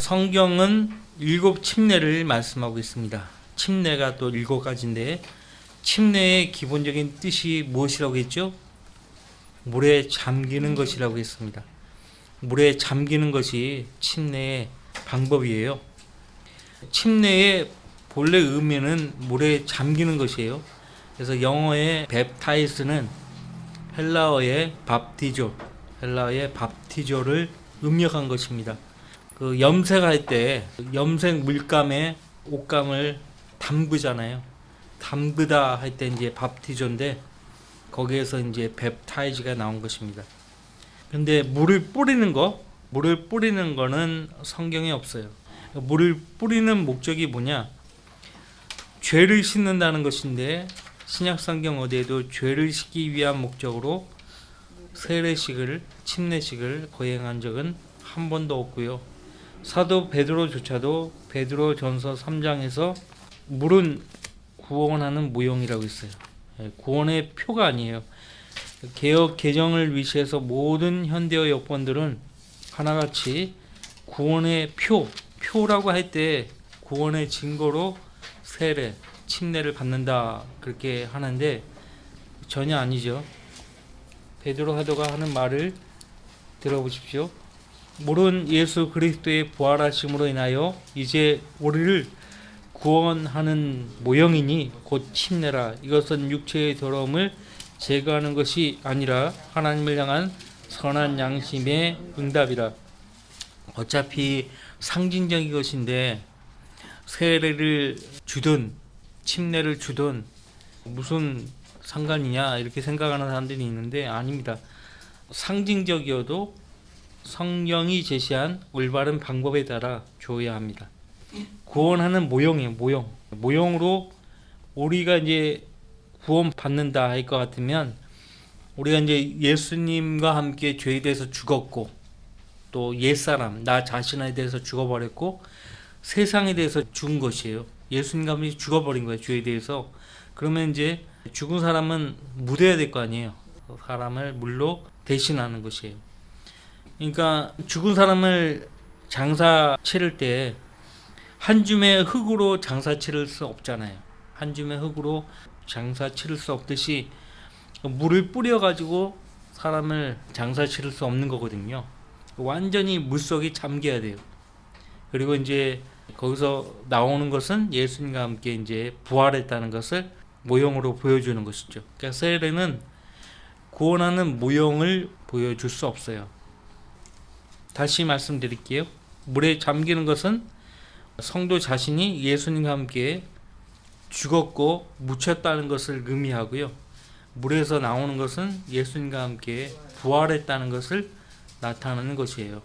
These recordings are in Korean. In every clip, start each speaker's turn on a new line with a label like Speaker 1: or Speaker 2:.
Speaker 1: 성경은 7침례를 말씀하고 있습니다. 침례가 또 7가지인데 침례의 기본적인 뜻이 무엇이라고 했죠? 물에 잠기는 것이라고 했습니다. 물에 잠기는 것이 침례의 방법이에요. 침례의 본래 의미는 물에 잠기는 것이에요. 그래서 영어의 baptize는 헬라어의 밥티조를 음역한 것입니다. 그 염색할 때 염색 물감에 옷감을 담그잖아요. 담그다 할 때 이제 밥티조인데 거기에서 이제 웹타이즈가 나온 것입니다. 근데 물을 뿌리는 거는 성경에 없어요. 물을 뿌리는 목적이 뭐냐? 죄를 씻는다는 것인데 신약 성경 어디에도 죄를 씻기 위한 목적으로 세례식을 침례식을 거행한 적은 한 번도 없고요. 사도 베드로조차도 베드로전서 3장에서 물은 구원하는 모형이라고 있어요. 구원의 표가 아니에요. 개혁 개정을 위시해서 모든 현대어 역본들은 하나같이 구원의 표라고 할 때 구원의 증거로 세례, 침례를 받는다 그렇게 하는데 전혀 아니죠. 베드로 사도가 하는 말을 들어보십시오. 물은 예수 그리스도의 부활하심으로 인하여 이제 우리를 구원하는 모형이니 곧 침례라. 이것은 육체의 더러움을 제거하는 것이 아니라 하나님을 향한 선한 양심의 응답이라. 어차피 상징적인 것인데 세례를 주든 침례를 주든 무슨 상관이냐 이렇게 생각하는 사람들이 있는데 아닙니다. 상징적이어도 성경이 제시한 올바른 방법에 따라 줘야 합니다. 구원하는 모형이에요. 모형으로 우리가 이제 구원 받는다 할 것 같으면 우리가 이제 예수님과 함께 죄에 대해서 죽었고 또 옛사람 나 자신에 대해서 죽어버렸고 세상에 대해서 죽은 것이에요. 예수님과 함께 죽어버린 거예요. 죄에 대해서. 그러면 이제 죽은 사람은 묻어야 될 거 아니에요. 사람을 물로 대신하는 것이에요. 그러니까 죽은 사람을 장사 치를 때 한 줌의 흙으로 장사 치를 수 없잖아요. 한 줌의 흙으로 장사 치를 수 없듯이 물을 뿌려가지고 사람을 장사 치를 수 없는 거거든요. 완전히 물속에 잠겨야 돼요. 그리고 이제 거기서 나오는 것은 예수님과 함께 이제 부활했다는 것을 모형으로 보여주는 것이죠. 그러니까 세례는 구원하는 모형을 보여줄 수 없어요. 다시 말씀드릴게요. 물에 잠기는 것은 성도 자신이 예수님과 함께 죽었고 묻혔다는 것을 의미하고요. 물에서 나오는 것은 예수님과 함께 부활했다는 것을 나타내는 것이에요.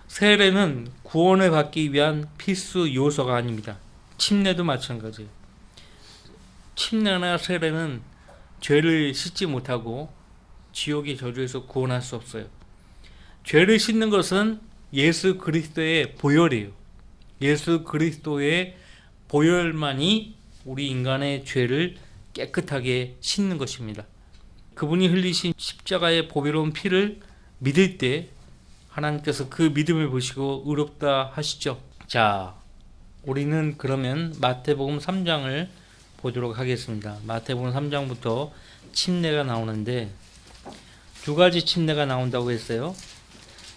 Speaker 1: 세례는 구원을 받기 위한 필수 요소가 아닙니다. 침례도 마찬가지예요. 침례나 세례는 죄를 씻지 못하고 지옥의 저주에서 구원할 수 없어요. 죄를 씻는 것은 예수 그리스도의 보혈이에요. 예수 그리스도의 보혈만이 우리 인간의 죄를 깨끗하게 씻는 것입니다. 그분이 흘리신 십자가의 보배로운 피를 믿을 때 하나님께서 그 믿음을 보시고 의롭다 하시죠. 자, 우리는 그러면 마태복음 3장을 보도록 하겠습니다. 마태복음 3장부터 침례가 나오는데 두 가지 침례가 나온다고 했어요.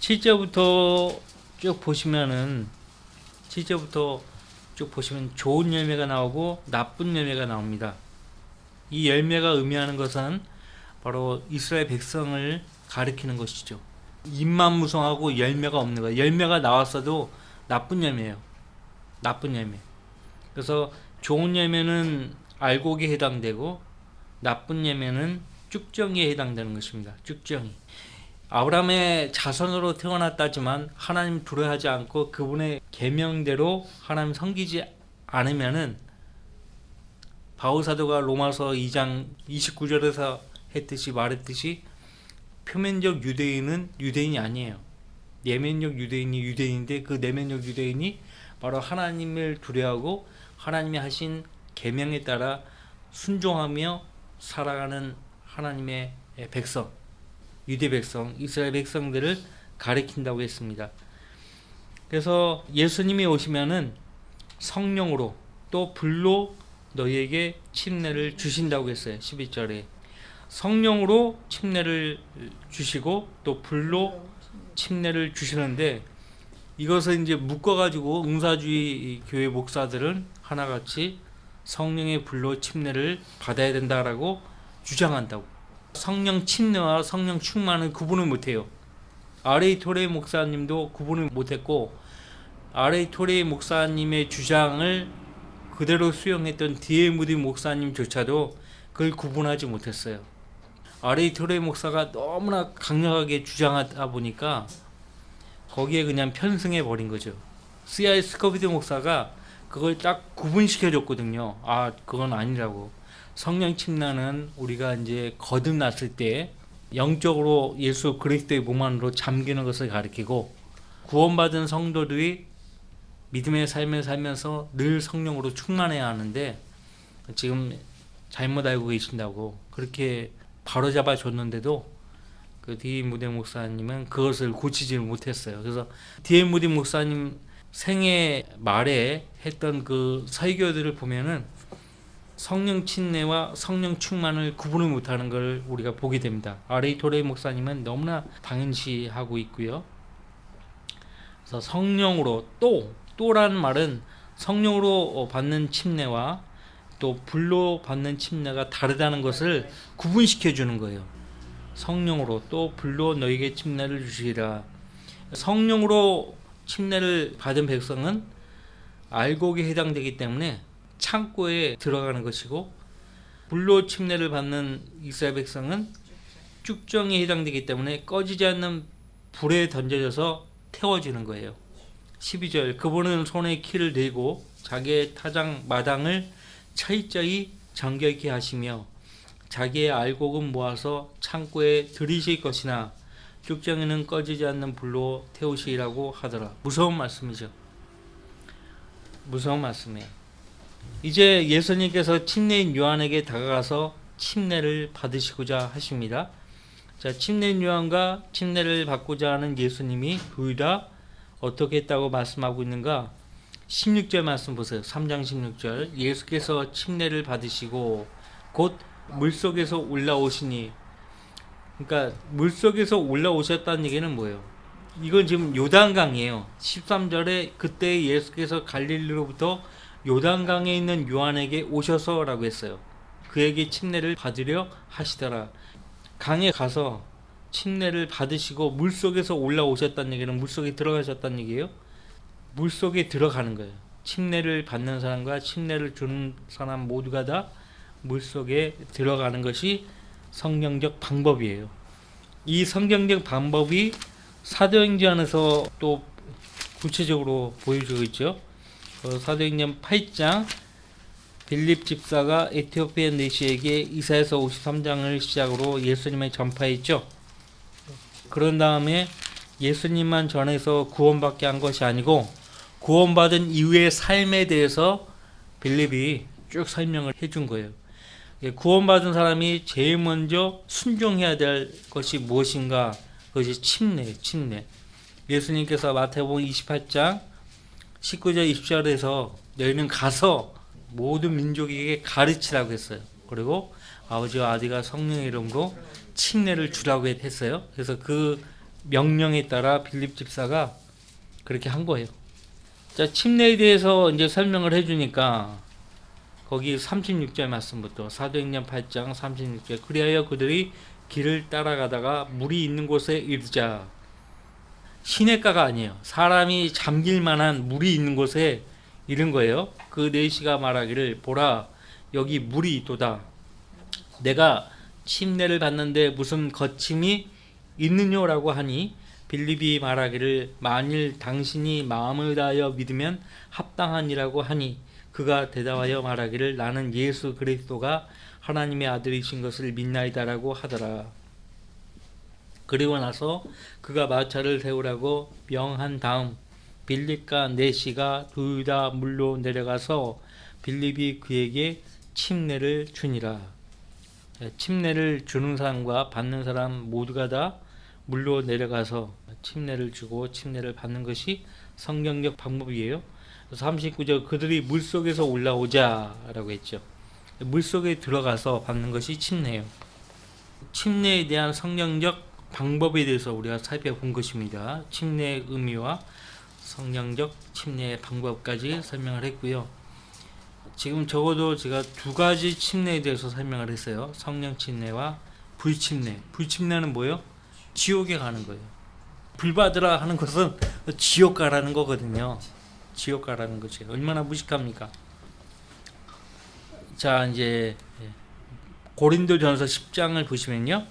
Speaker 1: 7절부터 쭉 보시면 좋은 열매가 나오고 나쁜 열매가 나옵니다. 이 열매가 의미하는 것은 바로 이스라엘 백성을 가리키는 것이죠. 잎만 무성하고 열매가 없는 거예요. 열매가 나왔어도 나쁜 열매예요. 나쁜 열매. 그래서 좋은 열매는 알곡에 해당되고 나쁜 열매는 쭉정이에 해당되는 것입니다. 쭉정이. 아브라함의 자손으로 태어났다지만 하나님 두려워하지 않고 그분의 계명대로 하나님 섬기지 않으면은 바울 사도가 로마서 2장 29절에서 말했듯이 표면적 유대인은 유대인이 아니에요. 내면적 유대인이 유대인인데 그 내면적 유대인이 바로 하나님을 두려워하고 하나님이 하신 계명에 따라 순종하며 살아가는 하나님의 백성, 유대 백성, 이스라엘 백성들을 가리킨다고 했습니다. 그래서 예수님이 오시면은 성령으로 또 불로 너희에게 침례를 주신다고 했어요. 12절에 성령으로 침례를 주시고 또 불로 침례를 주시는데, 이것을 이제 묶어가지고 응사주의 교회 목사들은 하나같이 성령의 불로 침례를 받아야 된다라고 주장한다고. 성령 침례와 성령 충만은 구분을 못해요. R.A. 토레이 목사님도 구분을 못했고, R.A. 토레이 목사님의 주장을 그대로 수용했던 D.L. 무디 목사님조차도 그걸 구분하지 못했어요. R.A. 토레이 목사가 너무나 강력하게 주장하다 보니까 거기에 그냥 편승해 버린 거죠. C.I. 스커비드 목사가 그걸 딱 구분시켜 줬거든요. 아, 그건 아니라고. 성령 침례는 우리가 이제 거듭났을 때 영적으로 예수 그리스도의 몸 안으로 잠기는 것을 가리키고, 구원받은 성도들이 믿음의 삶을 살면서 늘 성령으로 충만해야 하는데 지금 잘못 알고 계신다고 그렇게 바로잡아 줬는데도 그 D.L. 무디 목사님은 그것을 고치지 못했어요. 그래서 D.L. 무디 목사님 생애 말에 했던 그 설교들을 보면은 성령 침례와 성령 충만을 구분을 못하는 걸 우리가 보게 됩니다. R.A. 토레이 목사님은 너무나 당연시하고 있고요. 그래서 성령으로 또라는 말은 성령으로 받는 침례와 또 불로 받는 침례가 다르다는 것을 구분시켜 주는 거예요. 성령으로 또 불로 너에게 침례를 주시리라. 성령으로 침례를 받은 백성은 알곡에 해당되기 때문에 창고에 들어가는 것이고, 불로 침례를 받는 이스라엘 백성은 쭉정에 해당되기 때문에 꺼지지 않는 불에 던져져서 태워지는 거예요. 12절 그분은 손에 키를 들고 자기의 타작 마당을 철저히 정결케 하시며 자기의 알곡은 모아서 창고에 들이실 것이나 쭉정에는 꺼지지 않는 불로 태우시라고 하더라. 무서운 말씀이죠. 무서운 말씀이에요. 이제 예수님께서 침례인 요한에게 다가가서 침례를 받으시고자 하십니다. 자, 침례인 요한과 침례를 받고자 하는 예수님이 둘 다 어떻게 했다고 말씀하고 있는가? 16절 말씀 보세요. 3장 16절 예수께서 침례를 받으시고 곧 물속에서 올라오시니, 그러니까 물속에서 올라오셨다는 얘기는 뭐예요? 이건 지금 요단강이에요. 13절에 그때 예수께서 갈릴리로부터 요단강에 있는 요한에게 오셔서라고 했어요. 그에게 침례를 받으려 하시더라. 강에 가서 침례를 받으시고 물속에서 올라오셨다는 얘기는 물속에 들어가셨다는 얘기예요. 물속에 들어가는 거예요. 침례를 받는 사람과 침례를 주는 사람 모두가 다 물속에 들어가는 것이 성경적 방법이에요. 이 성경적 방법이 사도행전에서 또 구체적으로 보여주고 있죠. 사도행전 8장 빌립 집사가 에티오피아 내시에게 이사야서 53장을 시작으로 예수님을 전파했죠. 그런 다음에 예수님만 전해서 구원받게 한 것이 아니고 구원받은 이후의 삶에 대해서 빌립이 쭉 설명을 해준 거예요. 구원받은 사람이 제일 먼저 순종해야 될 것이 무엇인가? 그것이 침례. 예수님께서 마태복음 28장 19절 20절에서 너희는 가서 모든 민족에게 가르치라고 했어요. 그리고 아버지와 아들과 성령의 이름으로 침례를 주라고 했어요. 그래서 그 명령에 따라 빌립 집사가 그렇게 한 거예요. 자, 침례에 대해서 이제 설명을 해주니까 거기 36절 말씀부터 사도행전 8장 36절 그리하여 그들이 길을 따라가다가 물이 있는 곳에 이르자, 시냇가가 아니에요. 사람이 잠길 만한 물이 있는 곳에 이른 거예요. 그 내시가 말하기를 보라 여기 물이 있도다. 내가 침례를 받는데 무슨 거침이 있느냐라고 하니 빌립이 말하기를 만일 당신이 마음을 다하여 믿으면 합당하니라고 하니 그가 대답하여 말하기를 나는 예수 그리스도가 하나님의 아들이신 것을 믿나이다라고 하더라. 그리고 나서 그가 마차를 세우라고 명한 다음 빌립과 내시가 둘 다 물로 내려가서 빌립이 그에게 침례를 주니라. 침례를 주는 사람과 받는 사람 모두가 다 물로 내려가서 침례를 주고 침례를 받는 것이 성경적 방법이에요. 39절 그들이 물속에서 올라오자라고 했죠. 물속에 들어가서 받는 것이 침례예요. 침례에 대한 성경적 방법에 대해서 우리가 살펴본 것입니다. 침례의 의미와 성경적 침례의 방법까지 설명을 했고요. 지금 적어도 제가 두 가지 침례에 대해서 설명을 했어요. 성령 침례와 불침례. 불침례는 뭐예요? 지옥에 가는 거예요. 불 받으라 하는 것은 지옥 가라는 거거든요. 지옥 가라는 거지. 얼마나 무식합니까? 자, 이제 고린도전서 10장을 보시면요.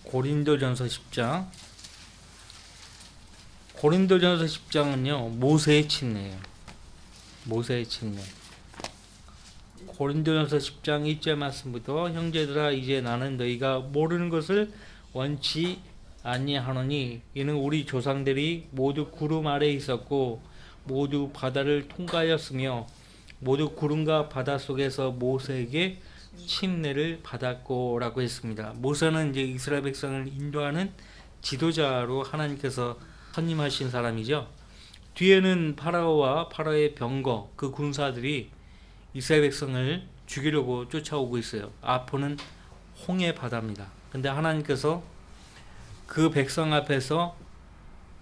Speaker 1: 고린도전서 10장. 고린도전서 10장은요. 모세의 침례예요. 모세의 침례. 고린도전서 10장 1절 말씀부터 형제들아 이제 나는 너희가 모르는 것을 원치 아니하노니 이는 우리 조상들이 모두 구름 아래에 있었고 모두 바다를 통과하였으며 모두 구름과 바다 속에서 모세에게 침례를 받았고 라고 했습니다. 모세는 이제 이스라엘 백성을 인도하는 지도자로 하나님께서 선임하신 사람이죠. 뒤에는 파라오와 파라오의 병거 그 군사들이 이스라엘 백성을 죽이려고 쫓아오고 있어요. 앞은 홍해 바다입니다. 근데 하나님께서 그 백성 앞에서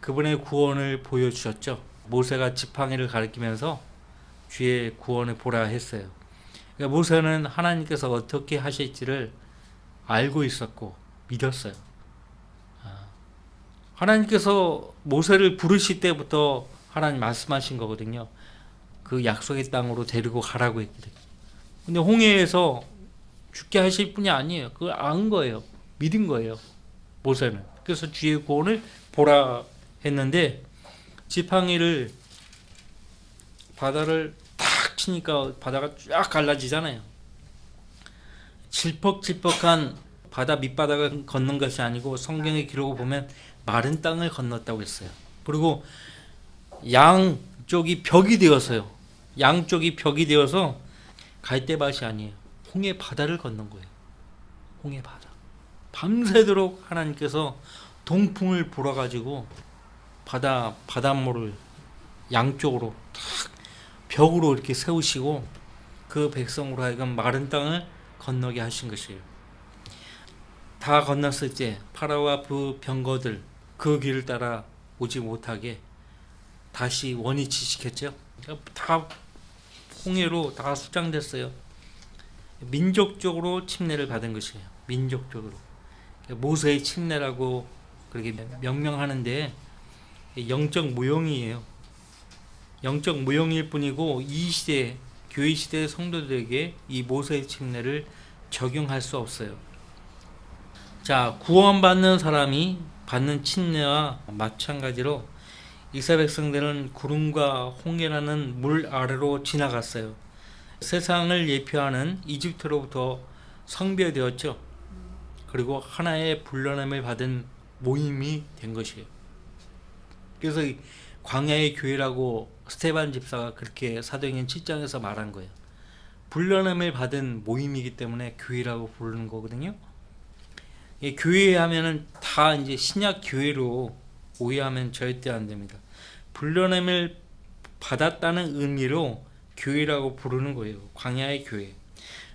Speaker 1: 그분의 구원을 보여주셨죠. 모세가 지팡이를 가리키면서 주의 구원을 보라 했어요. 그러니까 모세는 하나님께서 어떻게 하실지를 알고 있었고 믿었어요. 하나님께서 모세를 부르실 때부터 하나님 말씀하신 거거든요. 그 약속의 땅으로 데리고 가라고 했거든요. 근데 홍해에서 죽게 하실 분이 아니에요. 그걸 안 거예요. 믿은 거예요. 모세는. 그래서 주의 구원을 보라 했는데 지팡이를 바다를 탁 치니까 바다가 쫙 갈라지잖아요. 질퍽질퍽한 바다 밑바닥을 걷는 것이 아니고 성경의 기록을 보면 마른 땅을 건넜다고 했어요. 그리고 양쪽이 벽이 되어서요. 양쪽이 벽이 되어서 갈대밭이 아니에요. 홍해 바다를 건넌 거예요. 홍해 바다. 밤새도록 하나님께서 동풍을 불어가지고 바닷물을 양쪽으로 탁 벽으로 이렇게 세우시고 그 백성으로 하여금 마른 땅을 건너게 하신 것이에요. 다 건넜을 때 파라오와 그 병거들 그 길을 따라 오지 못하게 다시 원위치 시켰죠. 다 홍해로 다 수장됐어요. 민족적으로 침례를 받은 것이에요. 민족적으로. 모세의 침례라고 그렇게 명명하는데 영적 무용이에요. 영적 무용일 뿐이고 이 시대 교회 시대의 성도들에게 이 모세의 침례를 적용할 수 없어요. 자, 구원받는 사람이 받는 침례와 마찬가지로 이스라엘 백성들은 구름과 홍해라는 물 아래로 지나갔어요. 세상을 예표하는 이집트로부터 성별되었죠. 그리고 하나의 불러냄을 받은 모임이 된 것이에요. 그래서 광야의 교회라고 스테반 집사가 그렇게 사도행전 7장에서 말한 거예요. 불러냄을 받은 모임이기 때문에 교회라고 부르는 거거든요. 교회 하면은 다 이제 신약 교회로 오해하면 절대 안 됩니다. 불러냄을 받았다는 의미로 교회라고 부르는 거예요. 광야의 교회.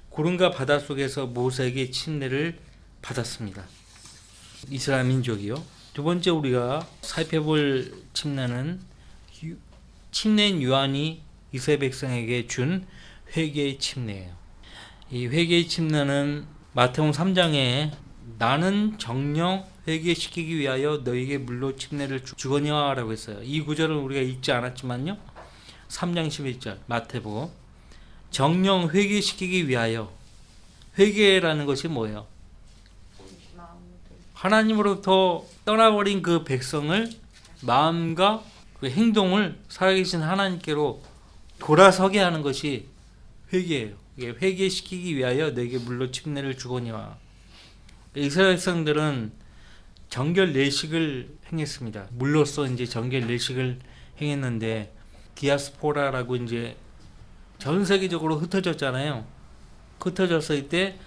Speaker 1: 구름과 바다 속에서 모세에게 침례를 받았습니다. 이스라엘 민족이요. 두 번째 우리가 살펴볼 침례는 침례인 요한이 이스라엘 백성에게 준 회개의 침례예요. 이 회개의 침례는 마태복음 3장에 나는 정령 회개시키기 위하여 너에게 물로 침례를 주거니와 라고 했어요. 이 구절은 우리가 읽지 않았지만요. 3장 11절 마태복음 정령 회개시키기 위하여. 회개라는 것이 뭐예요? 하나님으로부터 떠나버린 그 백성을 마음과 그 행동을 살아계신 하나님께로 돌아서게 하는 것이 회개예요. 회개시키기 위하여 너에게 물로 침례를 주거니와. 이스라엘 백성들은 정결 내식을 행했습니다. 물로써 이제 정결 내식을 행했는데 디아스포라라고 이제 전 세계적으로 흩어졌잖아요. 흩어졌을 때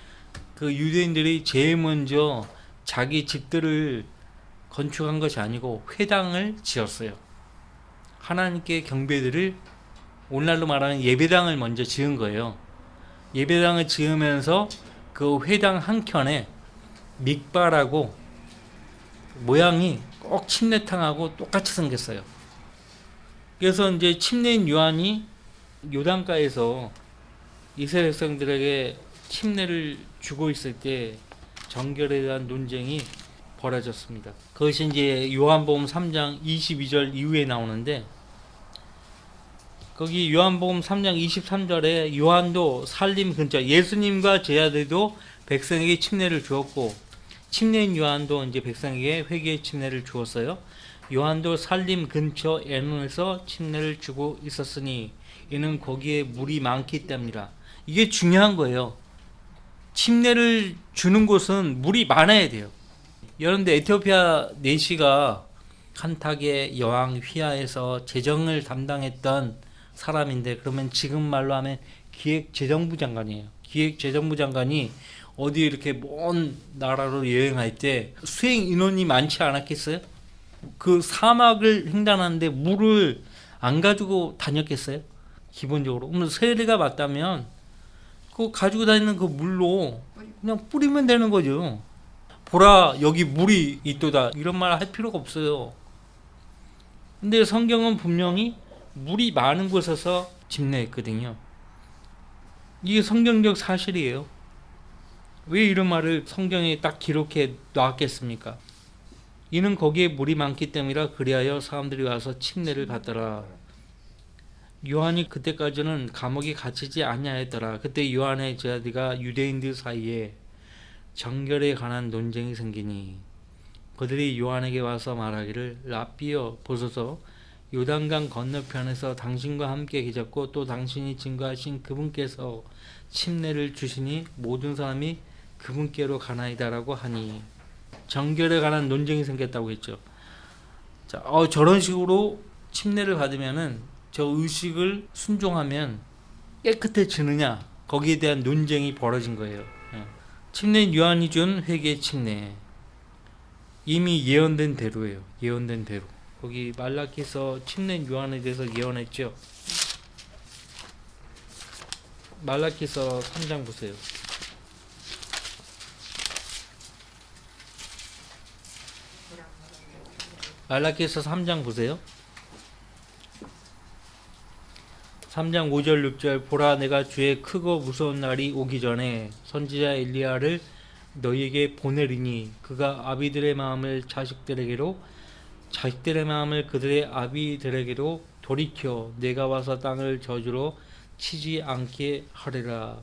Speaker 1: 그 유대인들이 제일 먼저 자기 집들을 건축한 것이 아니고 회당을 지었어요. 하나님께 경배들을 오늘날로 말하는 예배당을 먼저 지은 거예요. 예배당을 지으면서 그 회당 한켠에 mik바라고 모양이 꼭 침례탕하고 똑같이 생겼어요. 그래서 이제 침례인 요한이 요단가에서 이스라엘 백성들에게 침례를 주고 있을 때 정결에 대한 논쟁이 벌어졌습니다. 그것이 이제 요한복음 3장 22절 이후에 나오는데, 거기 요한복음 3장 23절에 요한도 살림 근처, 예수님과 제자들도 백성에게 침례를 주었고 침례인 요한도 이제 백성에게 회개의 침례를 주었어요. 요한도 살림 근처 에논에서 침례를 주고 있었으니 이는 거기에 물이 많기 때문이라. 이게 중요한 거예요. 침례를 주는 곳은 물이 많아야 돼요. 여러분들 에티오피아 내시가 칸탁의 여왕 휘하에서 재정을 담당했던 사람인데, 그러면 지금 말로 하면 기획재정부 장관이에요. 기획재정부 장관이 어디 이렇게 먼 나라로 여행할 때 수행 인원이 많지 않았겠어요? 그 사막을 횡단하는데 물을 안 가지고 다녔겠어요? 기본적으로. 그럼 세례가 맞다면 그 가지고 다니는 그 물로 그냥 뿌리면 되는 거죠. 보라, 여기 물이 있도다, 이런 말 할 필요가 없어요. 근데 성경은 분명히 물이 많은 곳에서 침례했거든요. 이게 성경적 사실이에요. 왜 이런 말을 성경에 딱 기록해 놨겠습니까? 이는 거기에 물이 많기 때문이라 그리하여 사람들이 와서 침례를 받더라. 요한이 그때까지는 감옥에 갇히지 아니하였더라. 그때 요한의 제자들과 유대인들 사이에 정결에 관한 논쟁이 생기니 그들이 요한에게 와서 말하기를 라삐여 보소서, 요단강 건너편에서 당신과 함께 계셨고 또 당신이 증거하신 그분께서 침례를 주시니 모든 사람이 그분께로 가나이다라고 하니, 정결에 관한 논쟁이 생겼다고 했죠. 자, 저런 식으로 침례를 받으면은, 저 의식을 순종하면 깨끗해지느냐, 거기에 대한 논쟁이 벌어진 거예요. 침례인 요한이 준 회개의 침례, 이미 예언된 대로예요. 예언된 대로. 거기 말라기서 침례인 요한에 대해서 예언했죠. 말라기서 3장 보세요. 말라기서 3장 보세요. 3장 5절 6절 보라, 내가 주의 크고 무서운 날이 오기 전에 선지자 엘리야를 너희에게 보내리니 그가 아비들의 마음을 자식들에게로, 자식들의 마음을 그들의 아비들에게로 돌이켜 내가 와서 땅을 저주로 치지 않게 하리라.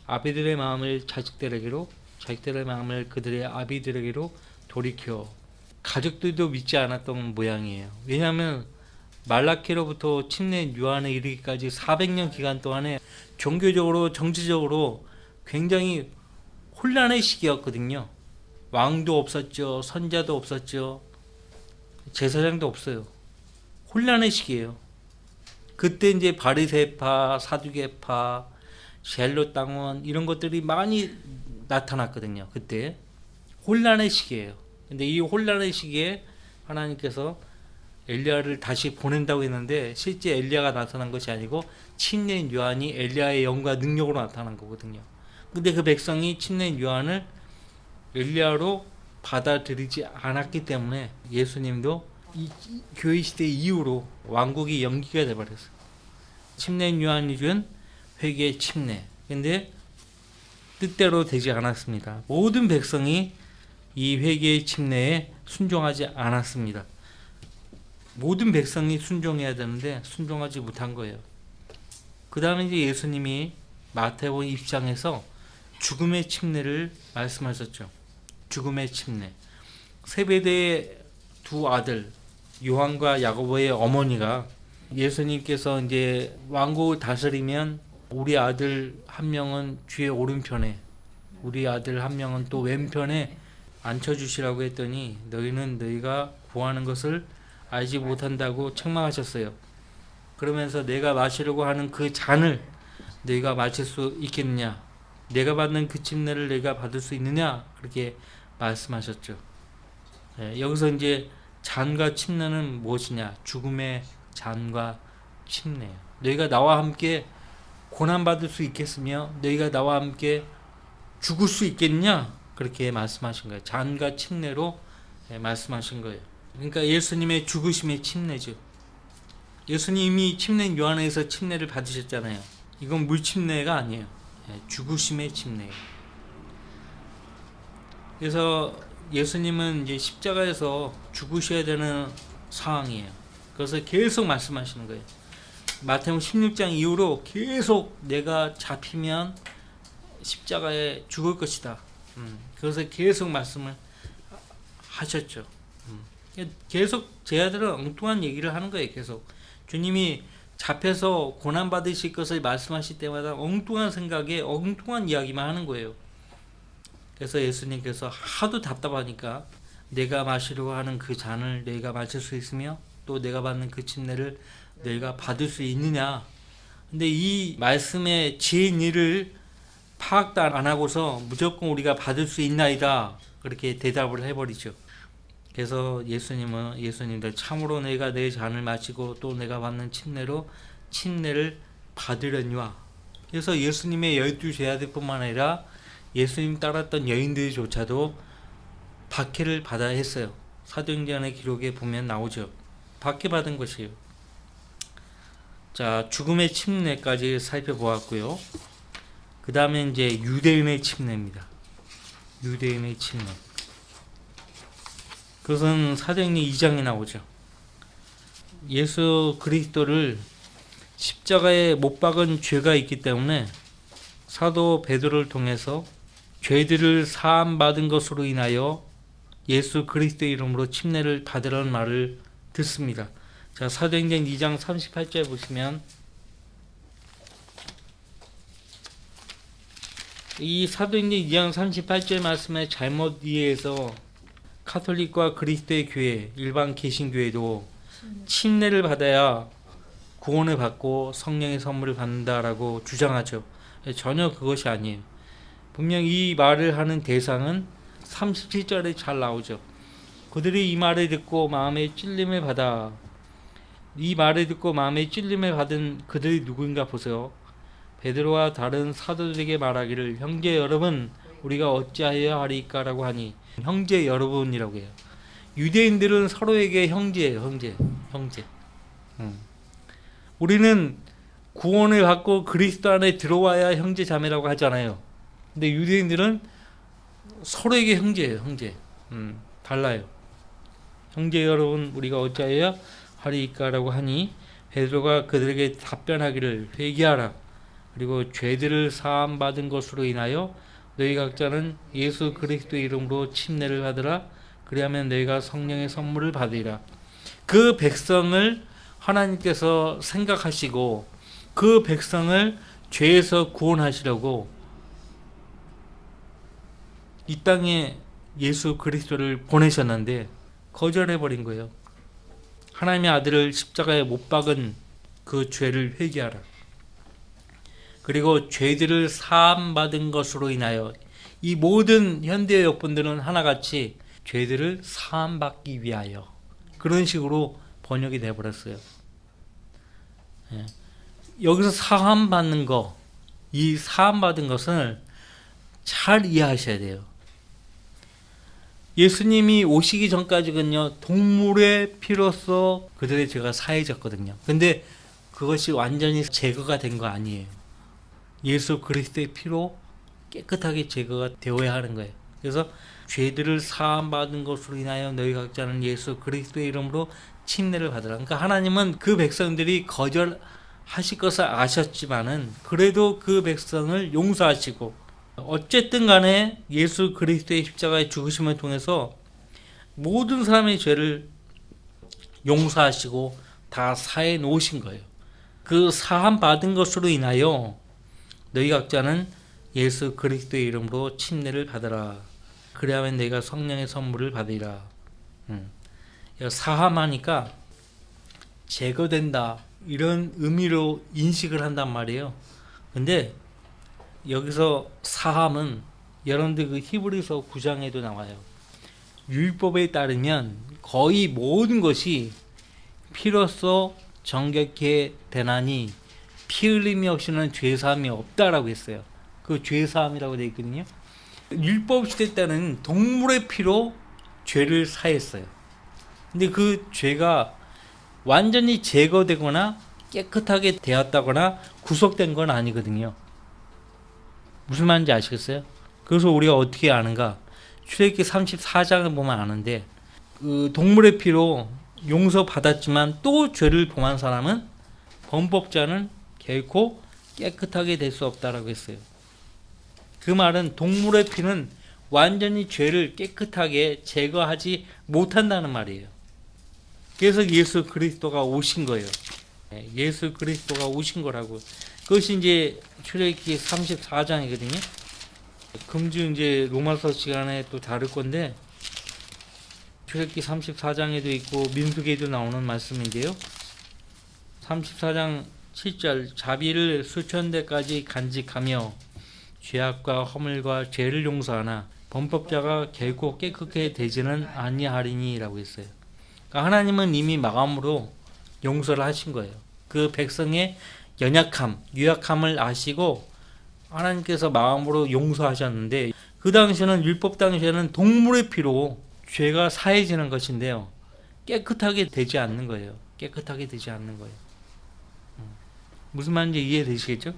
Speaker 1: 아비들의 마음을 자식들에게로, 자식들의 마음을 그들의 아비들에게로 돌이켜. 가족들도 믿지 않았던 모양이에요. 왜냐하면 말라키로부터 침례 요한에 이르기까지 400년 기간 동안에 종교적으로 정치적으로 굉장히 혼란의 시기였거든요. 왕도 없었죠. 선자도 없었죠. 제사장도 없어요. 혼란의 시기예요. 그때 이제 바리새파, 사두개파, 젤롯 당원 이런 것들이 많이 나타났거든요. 그때 혼란의 시기예요. 근데 이 혼란의 시기에 하나님께서 엘리야를 다시 보낸다고 했는데 실제 엘리야가 나타난 것이 아니고 침례인 요한이 엘리야의 영과 능력으로 나타난 거거든요. 근데 그 백성이 침례인 요한을 엘리야로 받아들이지 않았기 때문에 예수님도 이 교회 시대 이후로 왕국이 연기가 돼버렸어요. 침례인 요한이 준 회개의 침례. 근데 뜻대로 되지 않았습니다. 모든 백성이 이 회개의 침례에 순종하지 않았습니다. 모든 백성이 순종해야 되는데 순종하지 못한 거예요. 그 다음에 이제 예수님이 마태복음 20장에서 죽음의 침례를 말씀하셨죠. 죽음의 침례. 세베대의 두 아들 요한과 야고보의 어머니가 예수님께서 이제 왕국을 다스리면 우리 아들 한 명은 주의 오른편에, 우리 아들 한 명은 또 왼편에 앉혀주시라고 했더니 너희는 너희가 구하는 것을 알지 못한다고 책망하셨어요. 그러면서 내가 마시려고 하는 그 잔을 너희가 마실 수 있겠느냐, 내가 받는 그 침례를 너희가 받을 수 있느냐, 그렇게 말씀하셨죠. 여기서 이제 잔과 침례는 무엇이냐, 죽음의 잔과 침례. 너희가 나와 함께 고난받을 수 있겠으며 너희가 나와 함께 죽을 수 있겠냐? 그렇게 말씀하신 거예요. 잔과 침례로 말씀하신 거예요. 그러니까 예수님의 죽으심의 침례죠. 예수님이 침례 요한에서 침례를 받으셨잖아요. 이건 물침례가 아니에요. 죽으심의 침례예요. 그래서 예수님은 이제 십자가에서 죽으셔야 되는 상황이에요. 그래서 계속 말씀하시는 거예요. 마태복음 16장 이후로 계속 내가 잡히면 십자가에 죽을 것이다. 그래서 계속 말씀을 하셨죠. 계속 제 아들은 엉뚱한 얘기를 하는 거예요. 계속 주님이 잡혀서 고난 받으실 것을 말씀하실 때마다 엉뚱한 생각에 엉뚱한 이야기만 하는 거예요. 그래서 예수님께서 하도 답답하니까 내가 마시려고 하는 그 잔을 너희가 마실 수 있으며 또 내가 받는 그 침례를 너희가 받을 수 있느냐. 근데 이 말씀의 진리를 파악도 안 하고서 무조건 우리가 받을 수 있나이다. 그렇게 대답을 해버리죠. 그래서 예수님도 참으로 내가 내 잔을 마시고 또 내가 받는 침례로 침례를 받으려니와. 그래서 예수님의 12 제자들뿐만 아니라 예수님 따랐던 여인들조차도 박해를 받아야 했어요. 사도행전의 기록에 보면 나오죠. 박해받은 것이에요. 자, 죽음의 침례까지 살펴보았고요. 그 다음에 이제 유대인의 침례입니다. 유대인의 침례. 그것은 사도행전 2장에 나오죠. 예수 그리스도를 십자가에 못 박은 죄가 있기 때문에 사도 베드로를 통해서 죄들을 사함받은 것으로 인하여 예수 그리스도의 이름으로 침례를 받으라는 말을 듣습니다. 자, 사도행전 2장 38절 보시면 이 사도행전 2장 38절 말씀에 잘못 이해해서 카톨릭과 그리스도의 교회, 일반 개신교회도 침례를 받아야 구원을 받고 성령의 선물을 받는다라고 주장하죠. 전혀 그것이 아니에요. 분명 이 말을 하는 대상은 37절에 잘 나오죠. 그들이 이 말을 듣고 마음에 찔림을 받아. 이 말을 듣고 마음에 찔림을 받은 그들이 누구인가 보세요. 베드로와 다른 사도들에게 말하기를 형제 여러분 우리가 어찌하여야 하리까라고 하니 형제 여러분이라고 해요. 유대인들은 서로에게 형제예요. 형제. 우리는 구원을 받고 그리스도 안에 들어와야 형제 자매라고 하잖아요. 근데 유대인들은 서로에게 형제예요. 형제. 달라요. 형제 여러분 우리가 어찌하여야 하리까라고 하니 베드로가 그들에게 답변하기를 회개하라. 그리고 죄들을 사함 받은 것으로 인하여 너희 각자는 예수 그리스도의 이름으로 침례를 받으라. 그리하면 너희가 성령의 선물을 받으리라. 그 백성을 하나님께서 생각하시고 그 백성을 죄에서 구원하시려고 이 땅에 예수 그리스도를 보내셨는데 거절해버린 거예요. 하나님의 아들을 십자가에 못 박은 그 죄를 회개하라. 그리고 죄들을 사함받은 것으로 인하여 이 모든 현대의 역분들은 하나같이 죄들을 사함받기 위하여 그런 식으로 번역이 되어버렸어요. 여기서 사함받는 거, 이 사함받은 것을 잘 이해하셔야 돼요. 예수님이 오시기 전까지는요, 동물의 피로써 그들의 죄가 사해졌거든요. 근데 그것이 완전히 제거가 된 거 아니에요. 예수 그리스도의 피로 깨끗하게 제거가 되어야 하는 거예요. 그래서 죄들을 사함받은 것으로 인하여 너희 각자는 예수 그리스도의 이름으로 침례를 받으라. 그러니까 하나님은 그 백성들이 거절하실 것을 아셨지만은 그래도 그 백성을 용서하시고 어쨌든 간에 예수 그리스도의 십자가의 죽으심을 통해서 모든 사람의 죄를 용서하시고 다 사해 놓으신 거예요. 그 사함 받은 것으로 인하여 너희 각자는 예수 그리스도의 이름으로 침례를 받으라. 그래야만 내가 성령의 선물을 받으리라. 사함하니까 제거된다 이런 의미로 인식을 한단 말이에요. 근데 여기서 사함은 여러분들 그 히브리서 9장에도 나와요. 율법에 따르면 거의 모든 것이 피로써 정결케 되나니 피 흘림이 없이는 죄사함이 없다라고 했어요. 그 죄사함이라고 되어 있거든요. 율법 시대 때는 동물의 피로 죄를 사했어요. 근데 그 죄가 완전히 제거되거나 깨끗하게 되었다거나 구속된 건 아니거든요. 무슨 말인지 아시겠어요? 그래서 우리가 어떻게 아는가? 출애굽기 34장을 보면 아는데, 그 동물의 피로 용서받았지만 또 죄를 범한 사람은, 범법자는 결코 깨끗하게 될 수 없다라고 했어요. 그 말은 동물의 피는 완전히 죄를 깨끗하게 제거하지 못한다는 말이에요. 그래서 예수 그리스도가 오신 거예요. 예수 그리스도가 오신 거라고. 그것이 이제 출애굽기 34장이거든요. 금주 이제 로마서 시간에 또 다룰 건데, 출애굽기 34장에도 있고 민수기에도 나오는 말씀인데요. 34장 7절, 자비를 수천 대까지 간직하며 죄악과 허물과 죄를 용서하나 범법자가 결코 깨끗게 되지는 아니하리니라고 했어요. 그러니까 하나님은 이미 마음으로 용서를 하신 거예요. 그 백성의 연약함, 유약함을 아시고 하나님께서 마음으로 용서하셨는데, 그 당시에는, 율법 당시에는 동물의 피로 죄가 사해지는 것인데요, 깨끗하게 되지 않는 거예요. 깨끗하게 되지 않는 거예요. 무슨 말인지 이해되시겠죠?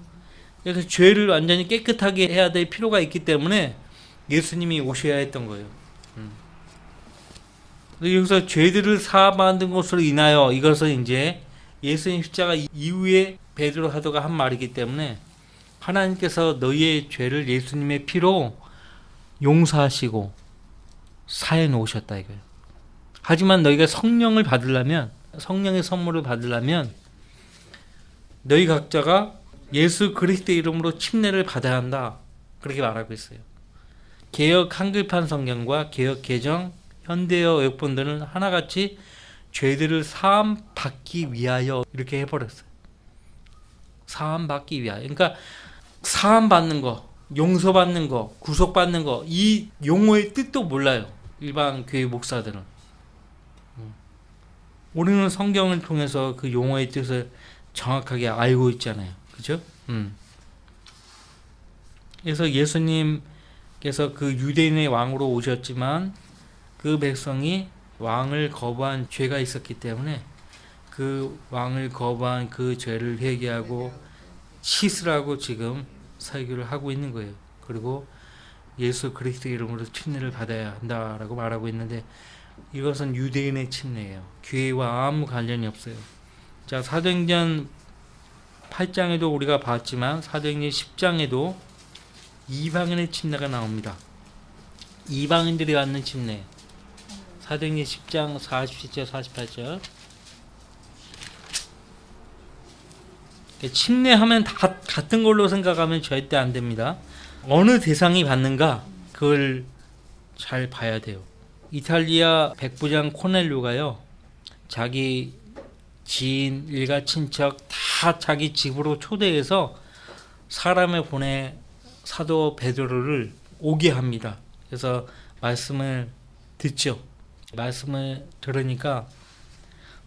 Speaker 1: 그래서 죄를 완전히 깨끗하게 해야 될 필요가 있기 때문에 예수님이 오셔야 했던 거예요. 여기서 죄들을 사함받은 것으로 인하여, 이것은 이제 예수님 십자가 이후에 베드로 사도가 한 말이기 때문에 하나님께서 너희의 죄를 예수님의 피로 용서하시고 사해 놓으셨다 이거예요. 하지만 너희가 성령을 받으려면, 성령의 선물을 받으려면 너희 각자가 예수 그리스도의 이름으로 침례를 받아야 한다, 그렇게 말하고 있어요. 개역 한글판 성경과 개역 개정 현대어訳본들은 하나같이 죄들을 사함 받기 위하여 이렇게 해버렸어요. 사함 받기 위하여. 그러니까 사함 받는 거, 용서받는 거, 구속받는 거, 이 용어의 뜻도 몰라요, 일반 교회 목사들은. 우리는 성경을 통해서 그 용어의 뜻을 정확하게 알고 있잖아요. 그죠? 그래서 예수님께서 그 유대인의 왕으로 오셨지만 그 백성이 왕을 거부한 죄가 있었기 때문에 그 왕을 거부한 그 죄를 회개하고 씻으라고 지금 설교를 하고 있는 거예요. 그리고 예수 그리스도 이름으로 침례를 받아야 한다라고 말하고 있는데, 이것은 유대인의 침례예요. 교회와 아무 관련이 없어요. 자, 사도행전 8장에도 우리가 봤지만 사도행전 10장에도 이방인의 침례가 나옵니다. 이방인들이 받는 침례. 사도행전 10장 47절 48절. 침례하면 다 같은 걸로 생각하면 절대 안 됩니다. 어느 대상이 받는가, 그걸 잘 봐야 돼요. 이탈리아 백부장 코넬료가요, 자기 지인, 일가, 친척 다 자기 집으로 초대해서 사람을 보내 사도 베드로를 오게 합니다. 그래서 말씀을 듣죠. 말씀을 들으니까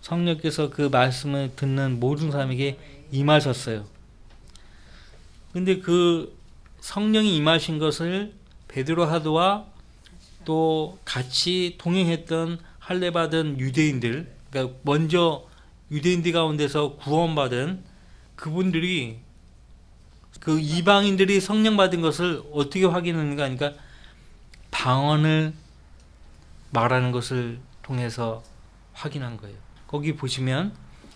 Speaker 1: 성령께서 그 말씀을 듣는 모든 사람에게 임하셨어요. 근데 그 성령이 임하신 것을 베드로 사도와 또 같이 동행했던 할례받은 유대인들, 그러니까 먼저 유대인들 가운데서 구원받은 그분들이, 그 이방인들이 성령 받은 것을 어떻게 확인하는가 하니까 방언을 말하는 것을 통해서 확인한 거예요. 거기 보시면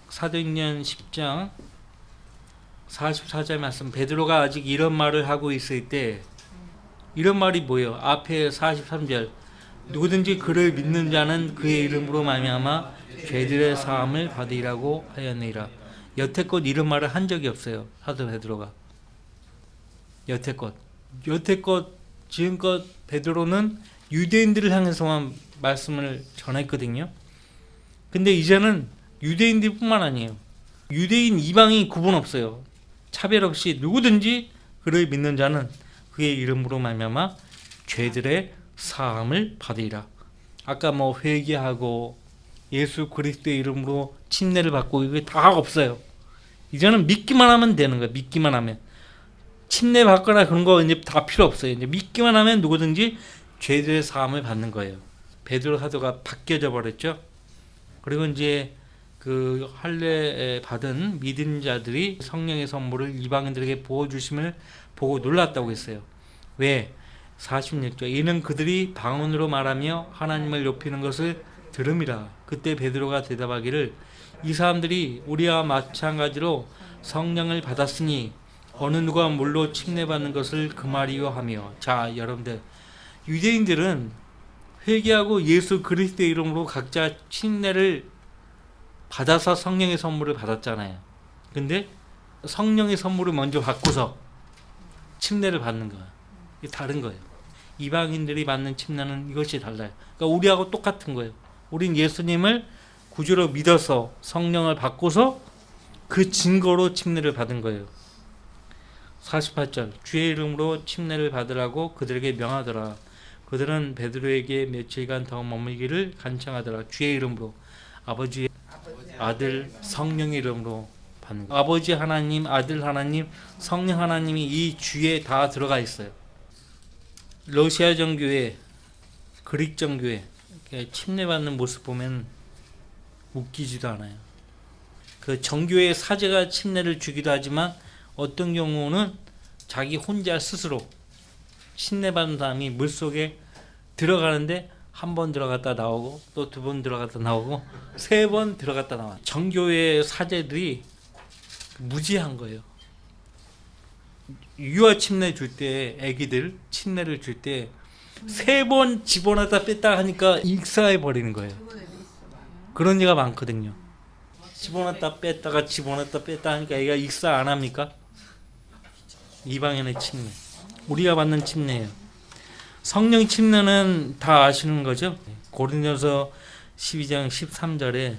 Speaker 1: 사도행전 10장 44절 말씀, 베드로가 아직 이런 말을 하고 있을 때, 이런 말이 뭐예요? 앞에 43절, 누구든지 그를 믿는 자는 그의 이름으로 말미암아 죄들의 사함을 받으리라고 하였느니라. 여태껏 이런 말을 한 적이 없어요, 사도 베드로가. 여태껏 지금껏 베드로는 유대인들을 향해서만 말씀을 전했거든요. 근데 이제는 유대인들뿐만 아니에요. 유대인, 이방인 구분 없어요. 차별 없이 누구든지 그를 믿는 자는 그의 이름으로 말미암아 죄들의 사함을 받으리라. 아까 뭐 회개하고 예수 그리스도의 이름으로 침례를 받고 이게 다 없어요. 이제는 믿기만 하면 되는 거예요. 믿기만 하면. 침례 받거나 그런 거 이제 다 필요 없어요. 이제 믿기만 하면 누구든지 죄들의 사함을 받는 거예요. 베드로 사도가 바뀌어져 버렸죠. 그리고 이제 그 할례 받은 믿은 자들이 성령의 선물을 이방인들에게 부어주심을 보고 놀랐다고 했어요. 왜? 46절 이는 그들이 방언으로 말하며 하나님을 높이는 것을 들음이라. 그때 베드로가 대답하기를 이 사람들이 우리와 마찬가지로 성령을 받았으니 어느 누가 물로 침례받는 것을 그 말이요 하며. 자, 여러분들, 유대인들은 회개하고 예수 그리스도의 이름으로 각자 침례를 받아서 성령의 선물을 받았잖아요. 근데 성령의 선물을 먼저 받고서 침례를 받는 거예요. 이게 다른 거예요. 이방인들이 받는 침례는 이것이 달라요. 그러니까 우리하고 똑같은 거예요. 우린 예수님을 구주로 믿어서 성령을 받고서 그 증거로 침례를 받은 거예요. 48절 주의 이름으로 침례를 받으라고 그들에게 명하더라. 그들은 베드로에게 며칠간 더 머물기를 간청하더라. 주의 이름으로, 아버지, 아들, 성령의 이름으로 받는 거예요. 아버지 하나님, 아들 하나님, 성령 하나님이 이 주에 다 들어가 있어요. 러시아 정교회, 그릭 정교회 침례받는 모습 보면 웃기지도 않아요. 그 정교회 사제가 침례를 주기도 하지만 어떤 경우는 자기 혼자 스스로 침례받은 사람이 물속에 들어가는데 한 번 들어갔다 나오고 또 두 번 들어갔다 나오고 세 번 들어갔다 나와. 정교회 사제들이 무지한 거예요. 유아 침례 줄 때 애기들 침례를 줄 때 세 번 집어넣었다 뺐다 하니까 익사해 버리는 거예요. 그런 얘가 많거든요. 집어넣었다 뺐다가 집어넣었다 뺐다 하니까 애가 익사 안 합니까? 이방인의 침례, 우리가 받는 침례예요. 성령 침례는 다 아시는 거죠? 고린도서 12장 13절에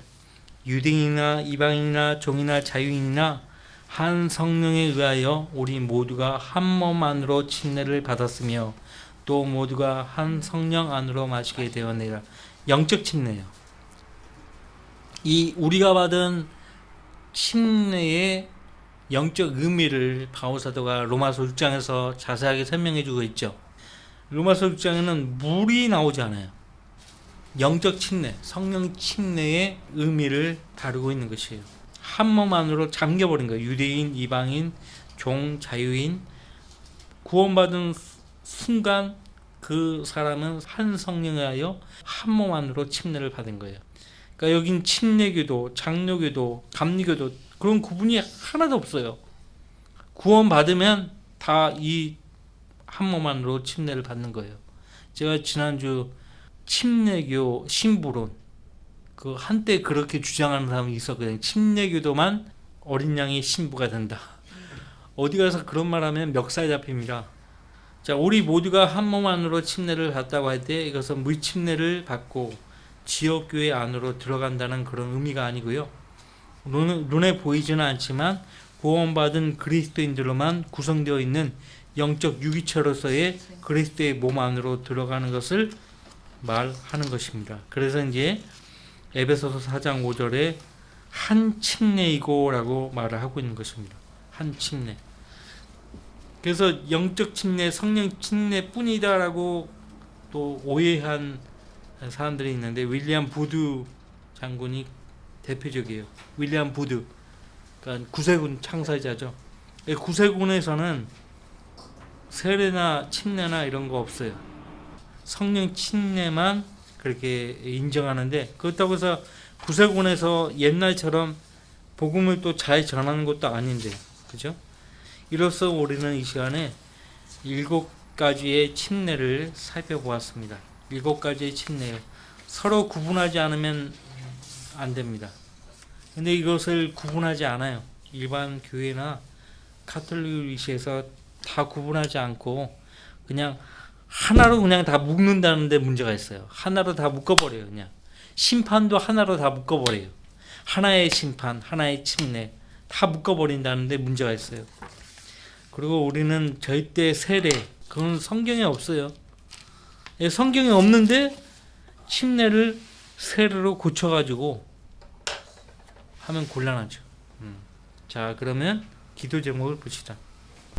Speaker 1: 유대인이나 이방인이나 종이나 자유인이나 한 성령에 의하여 우리 모두가 한 몸 안으로 침례를 받았으며 또 모두가 한 성령 안으로 마시게 되었느니라. 영적 침례예요. 이 우리가 받은 침례의 영적 의미를 바울사도가 로마서 6장에서 자세하게 설명해 주고 있죠. 로마서 6장에는 물이 나오지 않아요. 영적 침례, 성령 침례의 의미를 다루고 있는 것이에요. 한 몸 안으로 잠겨버린 거예요. 유대인, 이방인, 종, 자유인. 구원받은 순간 그 사람은 한 성령에 하여 한 몸 안으로 침례를 받은 거예요. 그러니까 여긴 침례교도, 장로교도, 감리교도 그런 구분이 하나도 없어요. 구원받으면 다 이 한 몸 안으로 침례를 받는 거예요. 제가 지난주 침례교 신부론, 그 한때 그렇게 주장하는 사람이 있었거든요. 침례교도만 어린 양이 신부가 된다. 어디 가서 그런 말 하면 멱살 잡힙니다. 자, 우리 모두가 한 몸 안으로 침례를 받다고 할 때 이것은 물침례를 받고 지역교회 안으로 들어간다는 그런 의미가 아니고요. 눈에 보이지는 않지만 구원받은 그리스도인들로만 구성되어 있는 영적 유기체로서의 그리스도의 몸 안으로 들어가는 것을 말하는 것입니다. 그래서 이제 에베소서 4장 5절에 한 침례이고 라고 말을 하고 있는 것입니다. 한 침례. 그래서 영적 침례, 성령 침례뿐이다 라고 또 오해한 사람들이 있는데 윌리엄 부두 장군이 대표적이에요. 윌리엄 부두, 그러니까 구세군 창사자죠. 구세군에서는 세례나 침례나 이런 거 없어요. 성령 침례만 그렇게 인정하는데 그렇다고 해서 구세군에서 옛날처럼 복음을 또 잘 전하는 것도 아닌데, 그죠? 이로써 우리는 이 시간에 7가지의 침례를 살펴보았습니다. 7가지의 침례. 서로 구분하지 않으면 안 됩니다. 근데 이것을 구분하지 않아요. 일반 교회나 카톨릭 위시에서 다 구분하지 않고 그냥 하나로 그냥 다 묶는다는 데 문제가 있어요. 하나로 다 묶어버려요. 그냥 심판도 하나로 다 묶어버려요. 하나의 심판, 하나의 침례 다 묶어버린다는 데 문제가 있어요. 그리고 우리는 절대 세례, 그건 성경에 없어요. 성경에 없는데 침례를 세로로 고쳐가지고 하면 곤란하죠. 자, 그러면 기도 제목을 봅시다.